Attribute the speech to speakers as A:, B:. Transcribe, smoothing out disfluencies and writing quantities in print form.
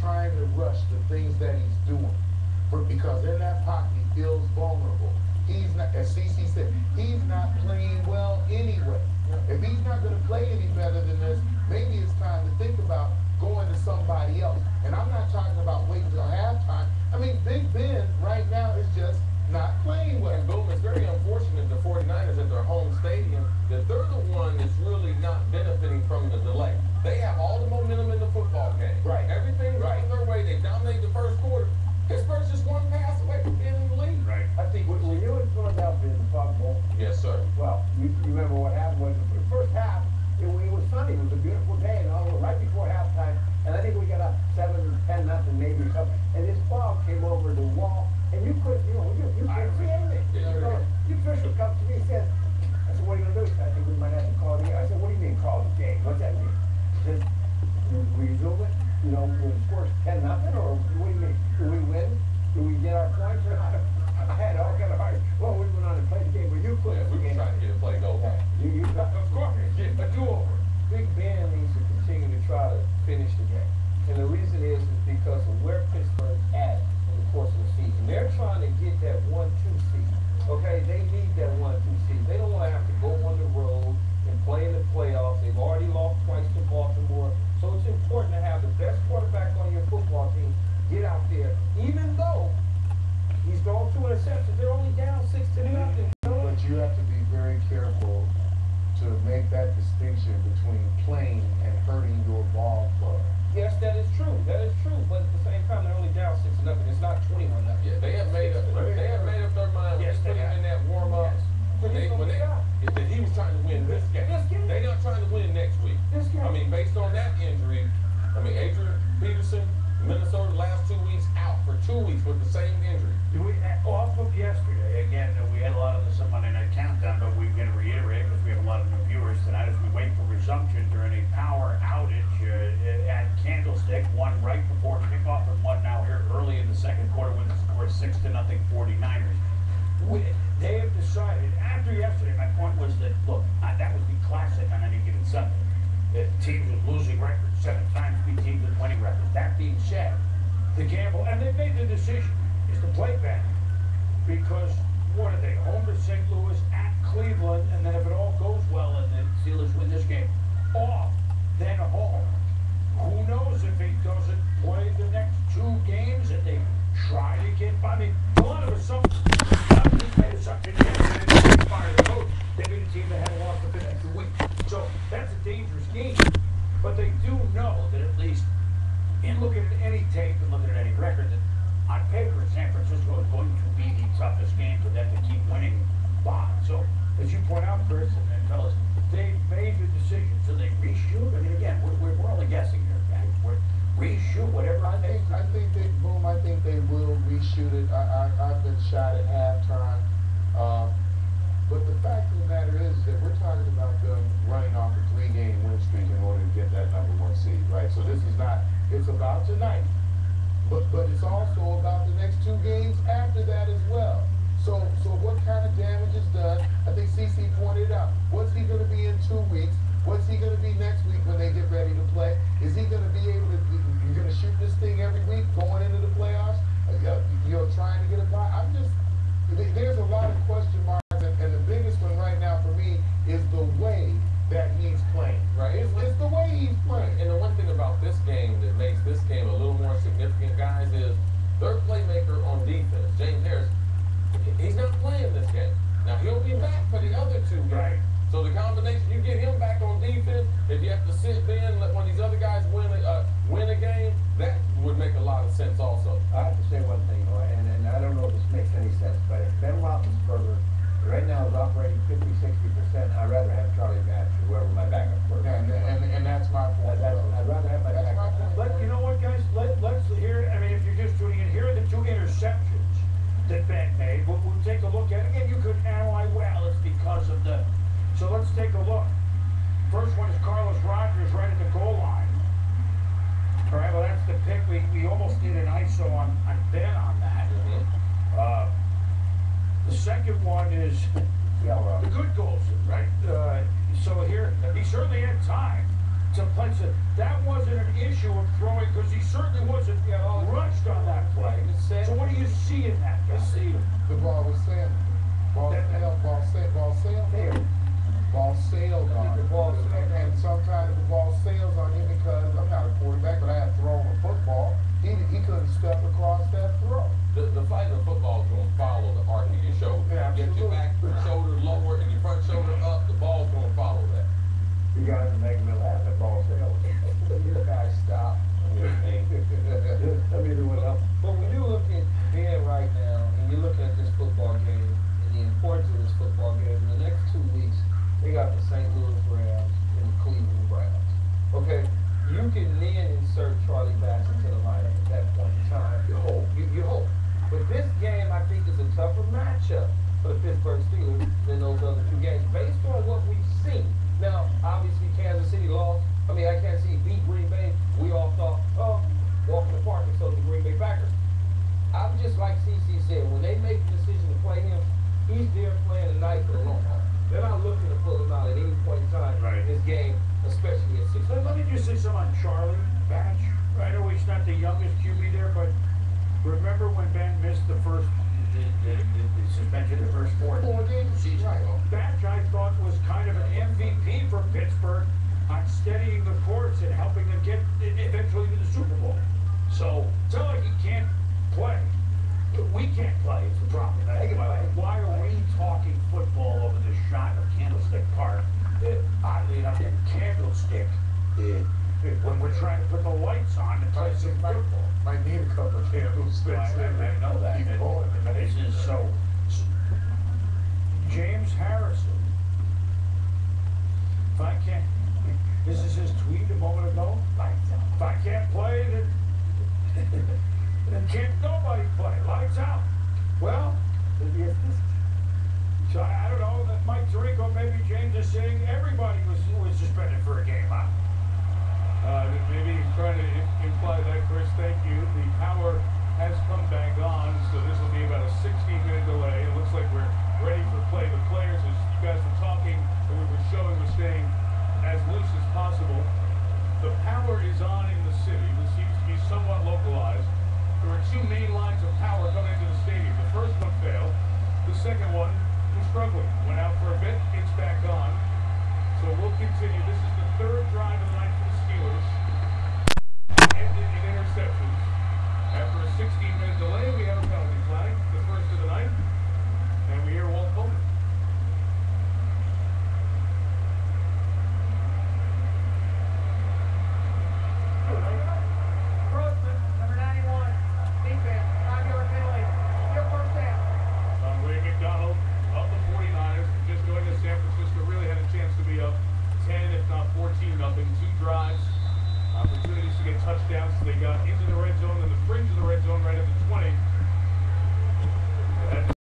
A: trying to rush the things that he's doing. Because in that pocket, he feels vulnerable. He's not, as CC said, he's not playing well anyway. If he's not going to play any better than this, maybe it's time to think about going to somebody else. And I'm not talking about waiting until halftime. I mean, Big Ben right now is just not playing well.
B: And Boom, it's very unfortunate the 49ers at their home stadium that they're the one that's really not benefiting from the delay. They have all the momentum in the football game.
A: Right.
B: Everything's going their way. They dominate the first quarter. Pittsburgh's just one pass away from being in the lead.
C: Right.
D: I think when you were in Philadelphia in the Super Bowl,
B: Yes, sir.
D: well, you remember what happened was the first half, it was sunny. It was a beautiful day, and all right before halftime, and I think we got up 7-10 nothing maybe or something, and this fog came over the wall, and you couldn't, you couldn't see anything.
B: Yeah,
D: So the official comes to me and says, I said, what are you going to do? I think we might have to call the game. I said, what do you mean call the game? What's that mean? He says, we resume it? When the score's 10 nothing, or what do you mean? Do we win? Do we get our points or not? I had all kind of hard. Well, we went on and played the game, but you couldn't.
B: Yeah, we were trying to get a play over.
D: You got, of course, get a do-over.
C: Big Ben needs to continue to try to finish the game. And the reason is because of where Pittsburgh's at in the course of the season. They're trying to get that 1-2 seed. Okay, they need that 1-2 seed. They don't want to have to go on the road and play in the playoffs. They've already lost twice to Baltimore. So it's important to have the best quarterback on your football team get out there, even though he's thrown 2 interceptions. They're only down 6-0.
A: But you have to be very careful to make that distinction between playing and hurting your ball club.
C: Yes, that is true. That is true. But at the same time, they're only down 6-0. It's not 21-0.
B: Yeah, they have made up their mind.
C: Yes,
B: They put him in that warm-up.
C: Yes.
B: That he was trying to win this game. They're not trying to win next week.
C: This game.
B: I mean, based on that injury, Adrian Peterson, Minnesota, last 2 weeks out for 2 weeks with the same injury.
E: Off of yesterday, again, we had a lot of this on Monday Night Countdown, but we're going to reiterate because we have a lot of new viewers tonight as we wait for resumption during a power outage at Candlestick, one right before kickoff and one now here early in the second quarter when the score is 6-0 49ers. They have decided, after yesterday, my point was that, look, that would be classic on any given Sunday. Teams with losing records 7 times beat teams with winning records. That being said, the gamble, and they've made the decision, is to play back. Because, what are they, home to St. Louis, at Cleveland, and then if it all goes well and the Steelers win this game, off, then home. Who knows if he doesn't play the next 2 games and they try to get by. I mean, a lot of assumptions. He's made assumptions yesterday that they fire the coach. They beat a team that had lost the next week. So that's a dangerous game. But they do know that at least in looking at any tape and looking at any record, that on paper, San Francisco is going to be the toughest game for them to keep winning by. So, as you point out, Chris and fellas, they made the decision. So they reshoot. I mean, again, we're only guessing here, guys. We're reshoot whatever.
A: I think they will reshoot it. I've been shot at halftime. But the fact of the matter is that we're talking about them running off a 3-game win streak in order to get that #1 seed, right? So this is not, it's about tonight. But it's also about the next 2 games after that as well. So what kind of damage is done? I think CC pointed out. What's he going to be in 2 weeks? What's he going to be next week when they get ready to play? Is he going to be able to, you're going to shoot this thing every week going into the playoffs? Trying to get a bye? There's a lot of question marks, and the biggest one right now for me is the way that he's playing.
B: Right.
A: It's the way he's playing.
B: And the one thing about this game that makes this game a little more significant, guys, is their playmaker on defense, James Harris, he's not playing this game. Now, he'll be back for the other 2 games.
E: Right.
B: So the combination, you get him back
E: to punch it. That wasn't an issue of throwing because he certainly wasn't rushed on that play. So what do you see in that? You see
A: The ball was sailing. Ball sailed. Ball sailed on him. And sometimes the ball sails on him because I'm not a quarterback, but I have thrown a football. He couldn't step across that throw.
B: The flight of football is going to follow the arc of your shoulder.
A: Yeah,
B: Get your back shoulder lower and your front shoulder up, the ball's going to follow that.
D: You guys are making me laugh, that ball sails.
A: You guys stop.
D: Let me do it up.
C: But when you look at Ben right now, and you're looking at this football game, and the importance of this football game, in the next 2 weeks, they got the St. Louis Rams and the Cleveland Browns. Okay? You can then insert Charlie Bass into the lineup at that point in time. You hope. You hope. But this game, I think, is a tougher matchup for the Pittsburgh Steelers than those other two games, based on what we've seen. Now, obviously, Kansas City lost. I mean, I can't see beat Green Bay. We all thought, oh, walk in the park, and so the Green Bay Packers. I'm just like CC said, when they make the decision to play him, he's there playing the night for the long haul. They're not looking to pull him out at any point in time in this game, especially at 6.
E: Let me just say something on Charlie Batch. I know he's not the youngest QB there, but remember when Ben missed the suspension the first 4
A: games?
E: Right. Batch, I thought, was kind of an MVP for Pittsburgh on steadying the course and helping them get eventually to the Super Bowl. So it's not like he can't play. We can't play is the problem. Why are we talking football over the shot of Candlestick Park? Oddly enough, in Candlestick, when we're trying to put the lights on and play some football.
A: Might need a couple of candlesticks.
E: I know that.
A: Keep going.
E: This is so. James Harrison. If I can't, this is his tweet a moment ago. If I can't play, then can't nobody play. Lights out. Well, so I don't know that Mike Tirico, maybe James is saying everybody was suspended for a game, huh?
F: Maybe trying to imply that, Chris, thank you. The power has come back on, so this will be about a 16-minute delay. It looks like we're ready for play. The players, as you guys were talking, and we were showing, were staying as loose as possible. The power is on in the city. This seems to be somewhat localized. There are 2 main lines of power coming into the stadium. The first one failed. The second one was struggling. Went out for a bit. It's back on. So we'll continue. This is the 3rd drive of the night for the Steelers. Ended in interceptions. After a 16-minute delay, we have a penalty flag, the first of the night, and we hear Walt Bowman.
G: Grossman, number 91, defense, 5-yard penalty. Your first down.
F: Ray McDonald of the 49ers, just going to San Francisco, really had a chance to be up 10, if not 14-0. 2 drives. Opportunities to get touchdowns, so they got into the red zone and the fringe of the red zone right at the 20.